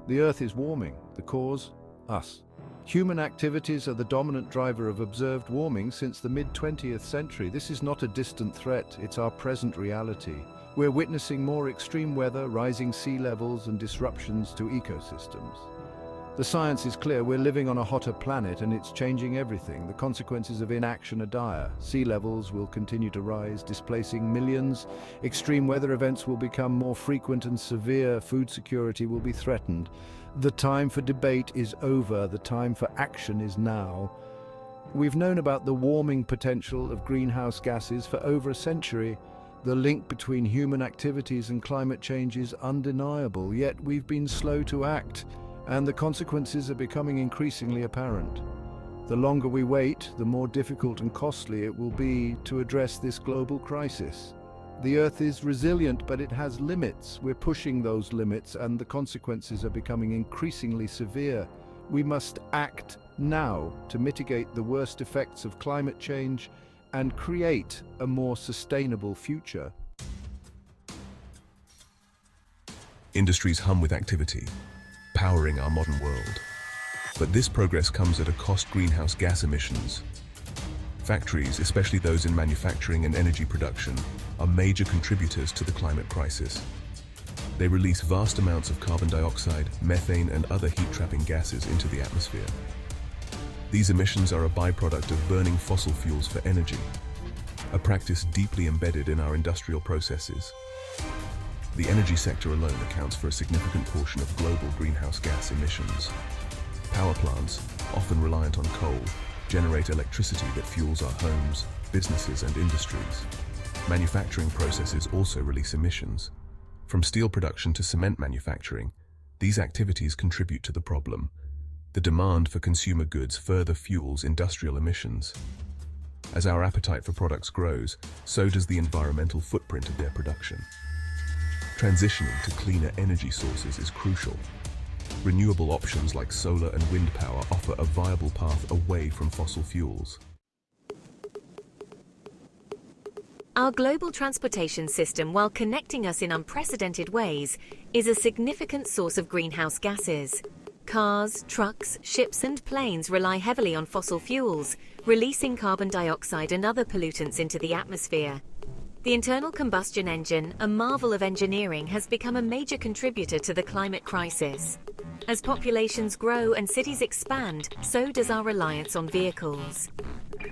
The Earth is warming. The cause? Us. Human activities are the dominant driver of observed warming since the mid-20th century. This is not a distant threat, it's our present reality. We're witnessing more extreme weather, rising sea levels, and disruptions to ecosystems. The science is clear, we're living on a hotter planet and it's changing everything. The consequences of inaction are dire. Sea levels will continue to rise, displacing millions. Extreme weather events will become more frequent and severe. Food security will be threatened. The time for debate is over. The time for action is now. We've known about the warming potential of greenhouse gases for over a century. The link between human activities and climate change is undeniable, yet we've been slow to act, and the consequences are becoming increasingly apparent. The longer we wait, the more difficult and costly it will be to address this global crisis. The Earth is resilient, but it has limits. We're pushing those limits, and the consequences are becoming increasingly severe. We must act now to mitigate the worst effects of climate change and create a more sustainable future. Industries hum with activity, powering our modern world. But this progress comes at a cost: greenhouse gas emissions. Factories, especially those in manufacturing and energy production, are major contributors to the climate crisis. They release vast amounts of carbon dioxide, methane, and other heat-trapping gases into the atmosphere. These emissions are a byproduct of burning fossil fuels for energy, a practice deeply embedded in our industrial processes. The energy sector alone accounts for a significant portion of global greenhouse gas emissions. Power plants, often reliant on coal, generate electricity that fuels our homes, businesses, and industries. Manufacturing processes also release emissions. From steel production to cement manufacturing, these activities contribute to the problem. The demand for consumer goods further fuels industrial emissions. As our appetite for products grows, so does the environmental footprint of their production. Transitioning to cleaner energy sources is crucial. Renewable options like solar and wind power offer a viable path away from fossil fuels. Our global transportation system, while connecting us in unprecedented ways, is a significant source of greenhouse gases. Cars, trucks, ships, and planes rely heavily on fossil fuels, releasing carbon dioxide and other pollutants into the atmosphere. The internal combustion engine, a marvel of engineering, has become a major contributor to the climate crisis. As populations grow and cities expand, so does our reliance on vehicles.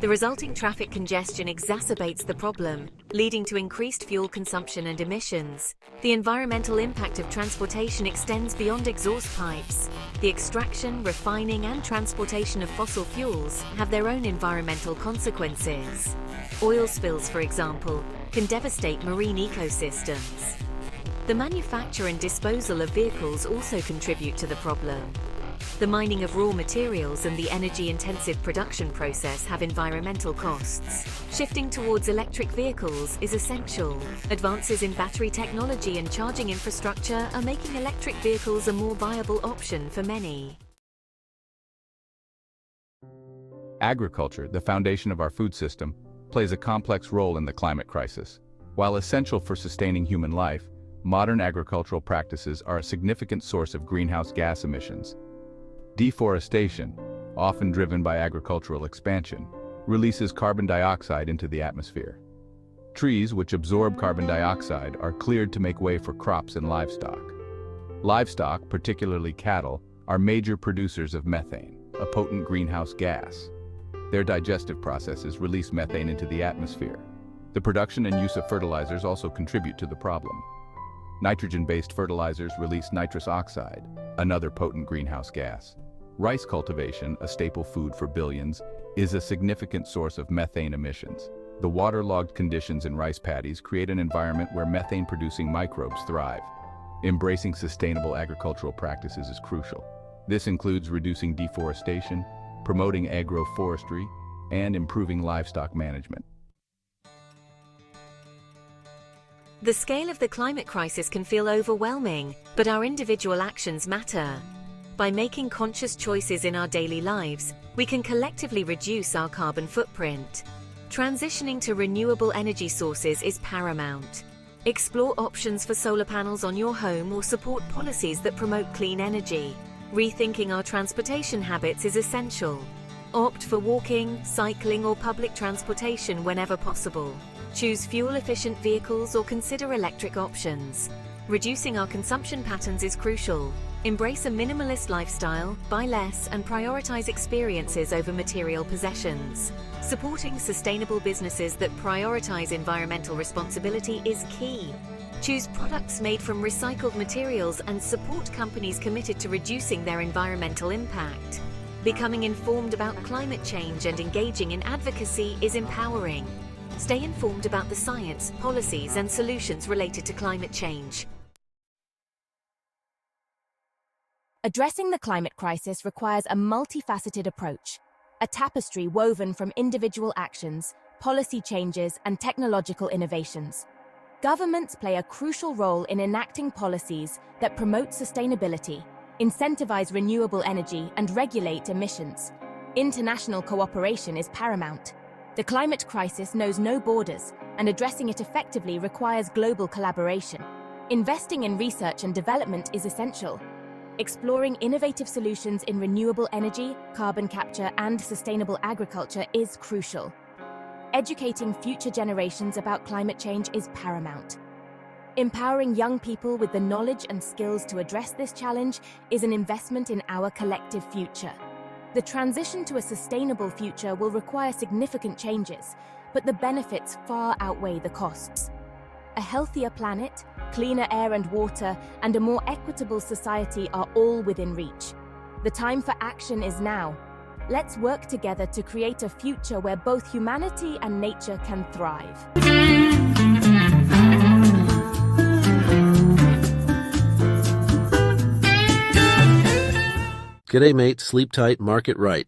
The resulting traffic congestion exacerbates the problem, leading to increased fuel consumption and emissions. The environmental impact of transportation extends beyond exhaust pipes. The extraction, refining, and transportation of fossil fuels have their own environmental consequences. Oil spills, for example, can devastate marine ecosystems. The manufacture and disposal of vehicles also contribute to the problem. The mining of raw materials and the energy-intensive production process have environmental costs. Shifting towards electric vehicles is essential. Advances in battery technology and charging infrastructure are making electric vehicles a more viable option for many. Agriculture, the foundation of our food system, plays a complex role in the climate crisis. While essential for sustaining human life, modern agricultural practices are a significant source of greenhouse gas emissions. Deforestation, often driven by agricultural expansion, releases carbon dioxide into the atmosphere. Trees, which absorb carbon dioxide, are cleared to make way for crops and livestock. Livestock, particularly cattle, are major producers of methane, a potent greenhouse gas. Their digestive processes release methane into the atmosphere. The production and use of fertilizers also contribute to the problem. Nitrogen-based fertilizers release nitrous oxide, another potent greenhouse gas. Rice cultivation, a staple food for billions, is a significant source of methane emissions. The waterlogged conditions in rice paddies create an environment where methane-producing microbes thrive. Embracing sustainable agricultural practices is crucial. This includes reducing deforestation, promoting agroforestry, and improving livestock management. The scale of the climate crisis can feel overwhelming, but our individual actions matter. By making conscious choices in our daily lives, we can collectively reduce our carbon footprint. Transitioning to renewable energy sources is paramount. Explore options for solar panels on your home or support policies that promote clean energy. Rethinking our transportation habits is essential. Opt for walking, cycling, or public transportation whenever possible. Choose fuel-efficient vehicles or consider electric options. Reducing our consumption patterns is crucial. Embrace a minimalist lifestyle, buy less, and prioritize experiences over material possessions. Supporting sustainable businesses that prioritize environmental responsibility is key. Choose products made from recycled materials and support companies committed to reducing their environmental impact. Becoming informed about climate change and engaging in advocacy is empowering. Stay informed about the science, policies, and solutions related to climate change. Addressing the climate crisis requires a multifaceted approach, a tapestry woven from individual actions, policy changes, and technological innovations. Governments play a crucial role in enacting policies that promote sustainability, incentivize renewable energy, and regulate emissions. International cooperation is paramount. The climate crisis knows no borders, and addressing it effectively requires global collaboration. Investing in research and development is essential. Exploring innovative solutions in renewable energy, carbon capture, and sustainable agriculture is crucial. Educating future generations about climate change is paramount. Empowering young people with the knowledge and skills to address this challenge is an investment in our collective future. The transition to a sustainable future will require significant changes, but the benefits far outweigh the costs. A healthier planet, cleaner air and water, and a more equitable society are all within reach. The time for action is now. Let's work together to create a future where both humanity and nature can thrive. G'day, mate. Sleep tight, market right.